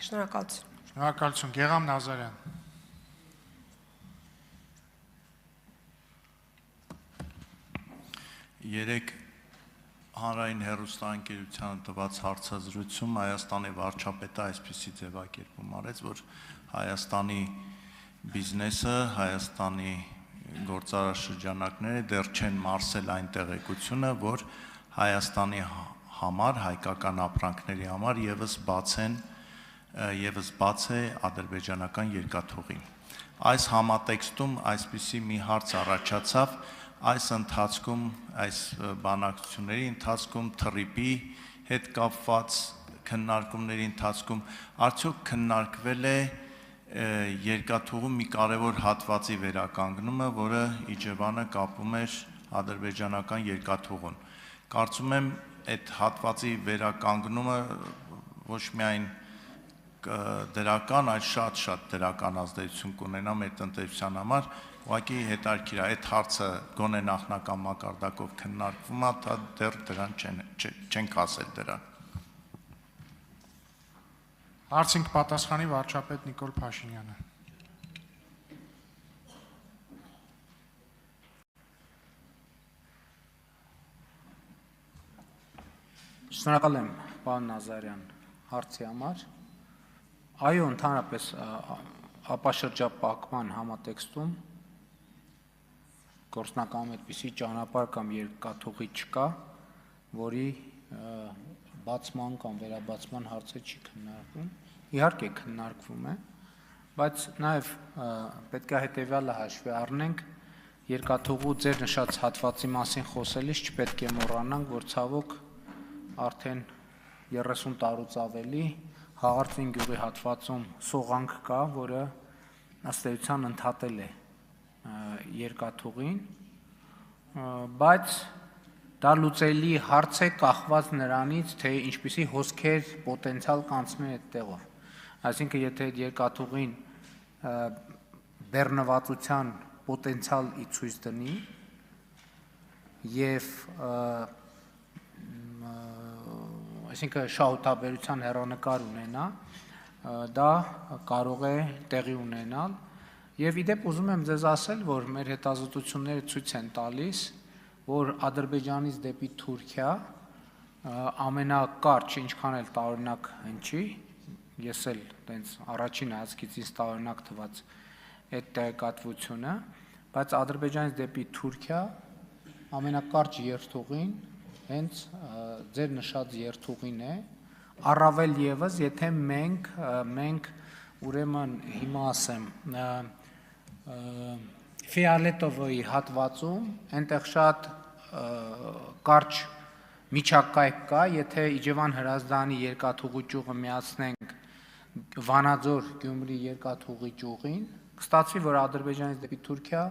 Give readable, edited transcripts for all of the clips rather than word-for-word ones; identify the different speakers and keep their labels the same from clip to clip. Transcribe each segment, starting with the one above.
Speaker 1: Շնորհակալություն։
Speaker 2: Շնորհակալություն, Գեղամ Նազարյան։
Speaker 3: Երեք հանրային հեռուստաընկերությանը տված հարցազրույցում Հայաստանի վարչապետը այսպիսի ձևակերպում արեց, որ Հայաստանի բիզնեսը, Հայաստանի գործարարշրջանակները դեռ չեն մարսել այն տեղեկությունը, որ Հայաստանի համար, հայկական ապրանքների համար եւս բաց է ադրբեջանական երկաթուղին։ Այս համատեքստում այսպիսի մի հարց առաջացավ, այս ընթացքում, այս բանակցությունների ընթացքում, թռիպի հետ կապված քննարկումների ընթացքում արդյոք քննարկվել է երկաթուղու մի կարևոր հատվածի վերականգնումը, որը Իջևանը կապում էր ադրբեջանական երկաթուղուն։ Կարծում եմ, այդ հատվածի վերականգնումը ոչ միայն դրական, այլ շատ դրական ազդեցություն կունենա մեր տնտեսության համար, ուղղակի հետաքրքիր է, այդ հարցը գոնե նախնական մակարդակով քննարկվում է, դա դեռ դրան չենք ասել դրան։
Speaker 2: Հարցին կպատասխանի վարչապետ Նիկոլ Փաշինյանը։
Speaker 4: Շնորհակալ եմ, պարոն Նազարյան, հարցի համար։ Այո, ընդհանրապես ապաշրջապակման համատեքստում գործնականում այդպիսի ճանապարհ կամ երկաթուղի չկա, որի բացման կամ վերաբացման հարցը չի քննարկվում։ Իհարկե քննարկվում է, բայց նաև պետք է հետևյալը հաշվի առնենք, երկաթուղու ձեր նշած հատվածի մասին խոսելիս չպետք է մոռանանք, որ ցավոք արդեն 30 տարուց ավելի Հաղարծին գյուղի հատվածում սողանք կա, որը ըստ էության ընդհատել է երկաթուղին, բայց դա լուծելի հարց է կախված նրանից, թե ինչպիսի հոսքեր պոտենցիալ կանցնեն այդ տեղով։ Այսինքն, եթե այդ երկաթուղին բեռնվածության պոտենցիալ ի ցույց դնի եւ այսինքն շահութաբերության հեռանկար ունենա, դա կարող է տեղի ունենալ եւ իդեպ ուզում եմ ձեզ ասել, որ մեր հետազոտությունները ցույց են տալիս, որ Ադրբեջանից դեպի Թուրքիա ամենակարճ, ինչքան էլ տարօրինակ հնչի, ես էլ տենց առաջին հայացքից ինձ տարօրինակ թվաց այդ տեղեկատվությունը, բայց Ադրբեջանից դեպի Թուրքիա ամենակարճ երթուղին հենց ձեր նշած երթուղին է, առավել եւս, եթե մենք ուրեմն հիմա ասեմ Ֆիալետովոյի հատվածում այնտեղ շատ կարճ միջակայք կա, եթե Իջևան Հրազդանի երկաթուղու ճյուղը միացնենք Վանաձոր Գյումրի երկաթուղի ճյուղին, կստացվի, որ Ադրբեջանից դեպի Թուրքիա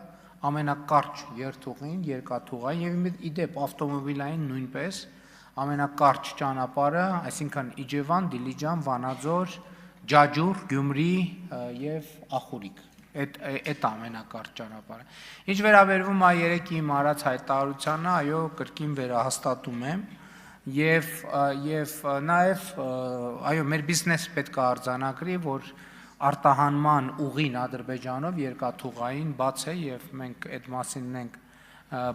Speaker 4: ամենակարճ երթուղին երկաթուղ է եւ իդեպ ավտոմոբիլային նույնպես ամենակարճ ճանապարհը, այսինքն Իջևան, Դիլիջան, Վանաձոր, Ջաջուր, Գյումրի եւ Ախուրիկ։ Այդ ամենակարճ ճանապարհը։ Ինչ վերաբերվում է երեկի իմ արած հայտարարությանը, այո, կրկին վերահաստատում եմ եւ նաեւ այո, մեր բիզնեսը պետք է արձանագրի, որ արտահանման ուղին Ադրբեջանով երկաթուղային բաց է եւ մենք այդ մասին ունենք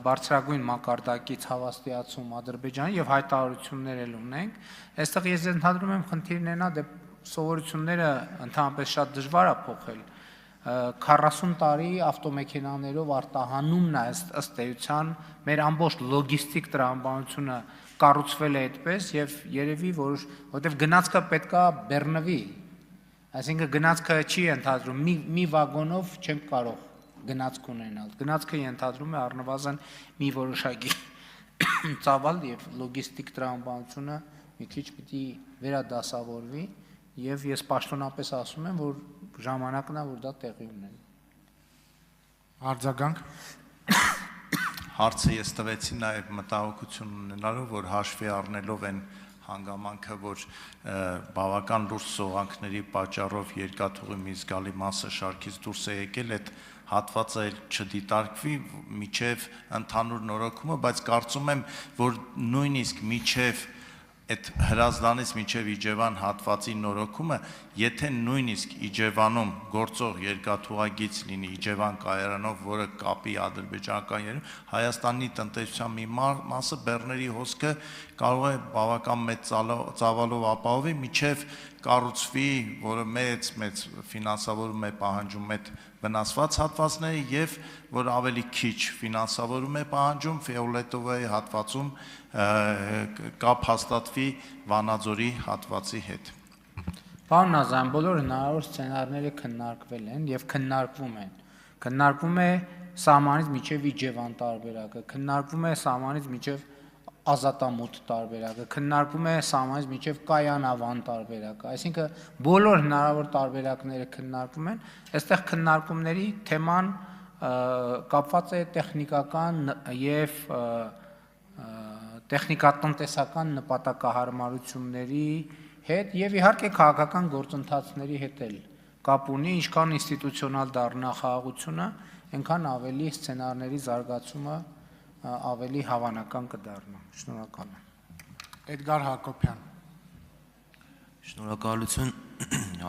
Speaker 4: բարձրագույն մակարդակից հավաստիացում Ադրբեջանի եւ հայտարարություններ էլ ունենք։ Այստեղ ես ընդհանրում եմ խնդիրներն ա դե սովորությունները ընդհանրապես շատ դժվար է փոխել։ 40 տարի ավտոմեքենաներով արտահանումն է ըստ էության մեր ամբողջ լոգիստիկ տրամաբանությունը կառուցվել է այդպես եւ երևի որովհետեւ գնացքը պետքա բեռնվի։ Այսինքն գնացքը չի ընդհանրում մի վագոնով չենք կարող գնացք ունենալ։ Գնացքը ենթադրում է առնվազն մի որոշակի ծավալ եւ լոգիստիկ տրամաբանությունը մի քիչ պիտի վերադասավորվի եւ ես պաշտոնապես ասում եմ, որ ժամանակն է, որ դա տեղի ունենա։
Speaker 2: Արձագանք
Speaker 3: Հարցը ես տվեցի նաեւ մտահոգություն ունենալով, որ հաշվի առնելով են հանգամանքը, որ բավական լուրջ սողանքների պատճառով երկաթուղի մի զգալի մասը շարքից դուրս է եկել, այդ հատվածը չդիտարկվի միջև ընդհանուր նորոգումը, բայց կարծում եմ, որ նույնիսկ միջև այդ հրազդանից մինչև Իջևան հատվածի նորոգումը, եթե նույնիսկ Իջևանում գործող երկաթուղագիծ լինի Իջևան կայարանով, որը կապի ադրբեջանական երում, Հայաստանի տնտեսության մի մասը բեռների հոսքը կարող է բավական մեծ ծավալով ապահովի, միջև կառուցվի, որը մեծ ֆինանսավորում է պահանջում այդ վնասված հատվածները եւ որ ավելի քիչ ֆինանսավորում է պահանջում Ֆիոլետովայի հատվածում կապ հաստատվի Վանաձորի հատվածի հետ։
Speaker 4: Պարոն Նազարյան, բոլոր հնարավոր սցենարները քննարկվել են եւ քննարկվում են։ Քննարկվում է սահմանից միջև Իջևան տարբերակը, քննարկվում է սահմանից միջև Ազատամուտ տարբերակը, քննարկվում է սահմանից միջև Կայանավան տարբերակը, այսինքն բոլոր հնարավոր տարբերակները քննարկվում են, այստեղ քննարկումների թեման կապված է տեխնիկական եւ տեխնիկատնտեսական նպատակահարմարությունների հետ եւ իհարկե քաղաքական գործընթացների հետ էլ կապ ունի, ինչքան ինստիտուցիոնալ դառնա խաղաղությունը, այնքան ավելի սցենարների զարգացումը ավելի հավանական կդառնա։ Շնորհակալ եմ։
Speaker 2: Էդգար Հակոբյան։
Speaker 1: Շնորհակալություն